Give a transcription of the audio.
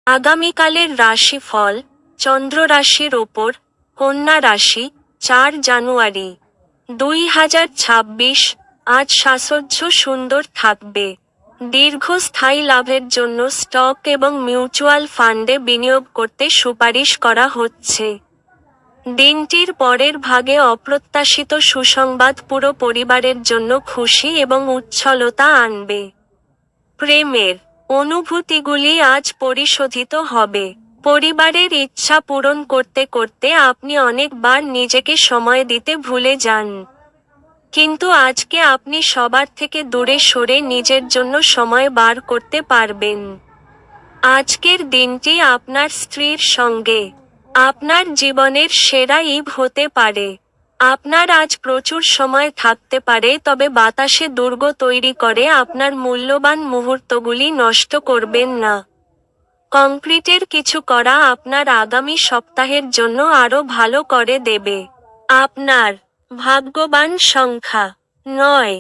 আগামীকালের রাশিফল, চন্দ্র রাশির ওপর, কন্যা রাশি, 4 জানুয়ারি 2026। আজ সাজসজ্জ সুন্দর থাকবে। দীর্ঘস্থায়ী লাভের জন্য স্টক এবং মিউচুয়াল ফান্ডে বিনিয়োগ করতে সুপারিশ করা হচ্ছে। দিনটির পরের ভাগে অপ্রত্যাশিত সুসংবাদ পুরো পরিবারের জন্য খুশি এবং উচ্ছলতা আনবে। প্রেমের অনুভূতিগুলি আজ পরিশোধিত হবে। পরিবারের ইচ্ছা পূরণ করতে করতে আপনি অনেকবার নিজেকে সময় দিতে ভুলে যান। কিন্তু আজকে আপনি সবার থেকে দূরে সরে নিজের জন্য সময় বার করতে পারবেন। আজকের দিনটি আপনার স্ত্রীর সঙ্গে আপনার জীবনের সেরা ঈদ হতে পারে। আপনার আজ প্রচুর সময় থাকতে পারে, তবে বাতাসে দুর্গ তৈরি করে আপনার মূল্যবান মুহূর্তগুলি নষ্ট করবেন না। কংক্রিটের কিছু করা আপনার আগামী সপ্তাহের জন্য আরও ভালো করে দেবে। আপনার ভাগ্যবান সংখ্যা 9।